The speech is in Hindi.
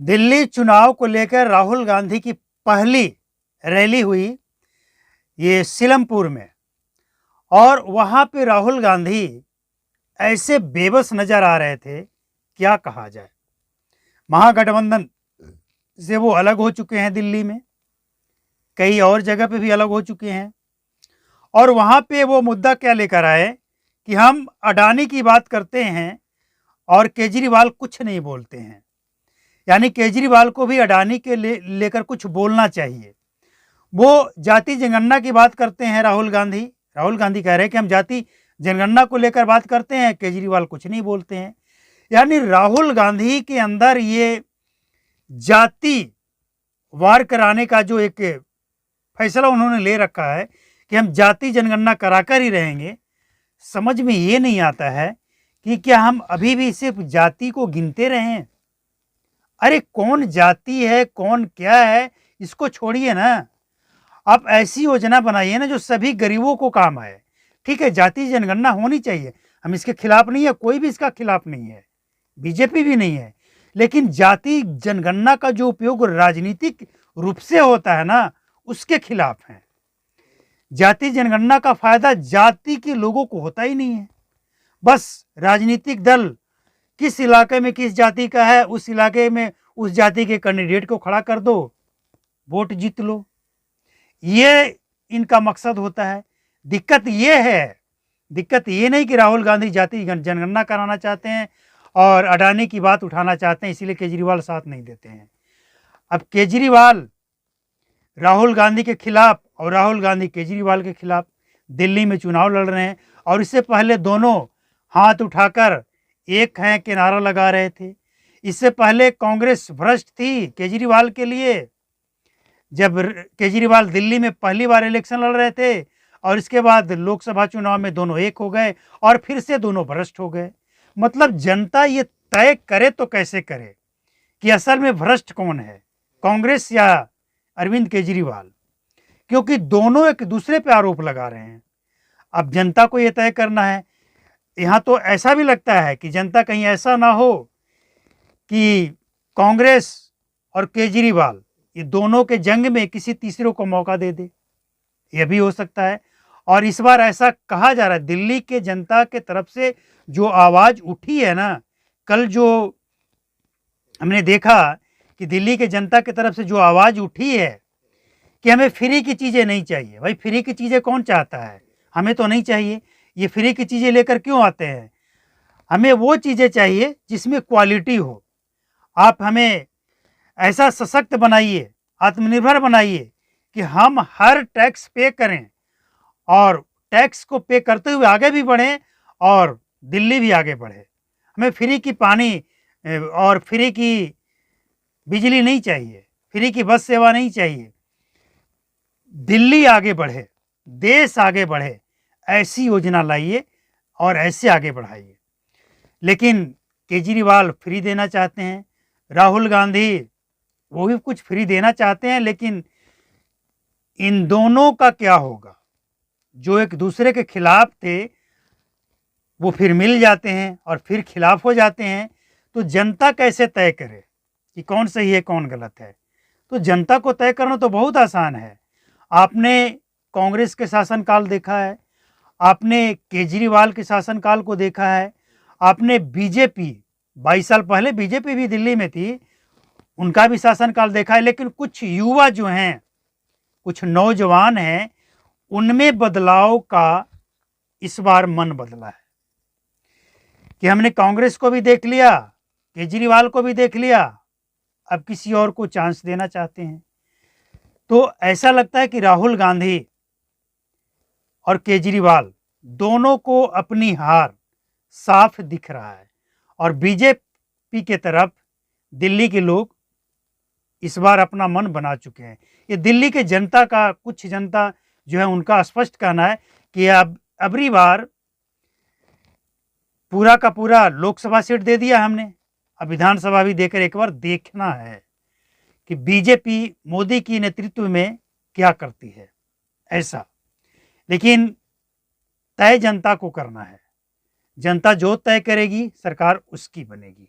दिल्ली चुनाव को लेकर राहुल गांधी की पहली रैली हुई ये सीलमपुर में, और वहाँ पे राहुल गांधी ऐसे बेबस नजर आ रहे थे, क्या कहा जाए। महागठबंधन से वो अलग हो चुके हैं, दिल्ली में कई और जगह पे भी अलग हो चुके हैं, और वहाँ पे वो मुद्दा क्या लेकर आए कि हम अडानी की बात करते हैं और केजरीवाल कुछ नहीं बोलते हैं। यानी केजरीवाल को भी अडानी के लेकर कुछ बोलना चाहिए। वो जाति जनगणना की बात करते हैं राहुल गांधी कह रहे हैं कि हम जाति जनगणना को लेकर बात करते हैं, केजरीवाल कुछ नहीं बोलते हैं। यानी राहुल गांधी के अंदर ये जाति वार कराने का जो एक फैसला उन्होंने ले रखा है कि हम जाति जनगणना कराकर ही रहेंगे, समझ में ये नहीं आता है कि क्या हम अभी भी सिर्फ जाति को गिनते रहें। अरे कौन जाति है, कौन क्या है, इसको छोड़िए ना। आप ऐसी योजना बनाइए ना जो सभी गरीबों को काम आए। ठीक है, जाति जनगणना होनी चाहिए, हम इसके खिलाफ नहीं है, कोई भी इसका खिलाफ नहीं है, बीजेपी भी नहीं है, लेकिन जाति जनगणना का जो उपयोग राजनीतिक रूप से होता है ना, उसके खिलाफ है। जाति जनगणना का फायदा जाति के लोगों को होता ही नहीं है। बस राजनीतिक दल किस इलाके में किस जाति का है, उस इलाके में उस जाति के कैंडिडेट को खड़ा कर दो, वोट जीत लो, ये इनका मकसद होता है। दिक्कत ये नहीं कि राहुल गांधी जाति जनगणना कराना चाहते हैं और अडानी की बात उठाना चाहते हैं, इसीलिए केजरीवाल साथ नहीं देते हैं। अब केजरीवाल राहुल गांधी के खिलाफ और राहुल गांधी केजरीवाल के खिलाफ दिल्ली में चुनाव लड़ रहे हैं, और इससे पहले दोनों हाथ उठाकर एक हैं के नारा लगा रहे थे। इससे पहले कांग्रेस भ्रष्ट थी केजरीवाल के लिए, जब केजरीवाल दिल्ली में पहली बार इलेक्शन लड़ रहे थे, और इसके बाद लोकसभा चुनाव में दोनों एक हो गए और फिर से दोनों भ्रष्ट हो गए। मतलब जनता ये तय करे तो कैसे करे कि असल में भ्रष्ट कौन है, कांग्रेस या अरविंद केजरीवाल, क्योंकि दोनों एक दूसरे पे आरोप लगा रहे हैं। अब जनता को यह तय करना है। यहाँ तो ऐसा भी लगता है कि जनता कहीं ऐसा ना हो कि कांग्रेस और केजरीवाल ये दोनों के जंग में किसी तीसरे को मौका दे दे, यह भी हो सकता है। और इस बार ऐसा कहा जा रहा है, दिल्ली के जनता के तरफ से जो आवाज़ उठी है ना, कल जो हमने देखा कि दिल्ली के जनता की तरफ से जो आवाज़ उठी है कि हमें फ्री की चीज़ें नहीं चाहिए। भाई फ्री की चीज़ें कौन चाहता है, हमें तो नहीं चाहिए। ये फ्री की चीज़ें लेकर क्यों आते हैं, हमें वो चीज़ें चाहिए जिसमें क्वालिटी हो। आप हमें ऐसा सशक्त बनाइए, आत्मनिर्भर बनाइए कि हम हर टैक्स पे करें और टैक्स को पे करते हुए आगे भी बढ़ें और दिल्ली भी आगे बढ़े। हमें फ्री की पानी और फ्री की बिजली नहीं चाहिए, फ्री की बस सेवा नहीं चाहिए। दिल्ली आगे बढ़े, देश आगे बढ़े, ऐसी योजना लाइए और ऐसे आगे बढ़ाइए। लेकिन केजरीवाल फ्री देना चाहते हैं, राहुल गांधी वो भी कुछ फ्री देना चाहते हैं, लेकिन इन दोनों का क्या होगा। जो एक दूसरे के खिलाफ थे वो फिर मिल जाते हैं और फिर खिलाफ हो जाते हैं, तो जनता कैसे तय करे कि कौन सही है कौन गलत है। तो जनता को तय करना तो बहुत आसान है। आपने कांग्रेस के शासनकाल देखा है, आपने केजरीवाल के शासनकाल को देखा है, आपने बीजेपी 22 साल पहले बीजेपी भी दिल्ली में थी, उनका भी शासनकाल देखा है। लेकिन कुछ युवा जो हैं, कुछ नौजवान हैं, उनमें बदलाव का इस बार मन बदला है कि हमने कांग्रेस को भी देख लिया, केजरीवाल को भी देख लिया, अब किसी और को चांस देना चाहते हैं। तो ऐसा लगता है कि राहुल गांधी और केजरीवाल दोनों को अपनी हार साफ दिख रहा है, और बीजेपी के तरफ दिल्ली के लोग इस बार अपना मन बना चुके हैं। ये दिल्ली के जनता का, कुछ जनता जो है उनका स्पष्ट कहना है कि अब अबरी बार पूरा का पूरा लोकसभा सीट दे दिया हमने, अब विधानसभा भी देकर एक बार देखना है कि बीजेपी मोदी की नेतृत्व में क्या करती है ऐसा। लेकिन तय जनता को करना है, जनता जो तय करेगी सरकार उसकी बनेगी।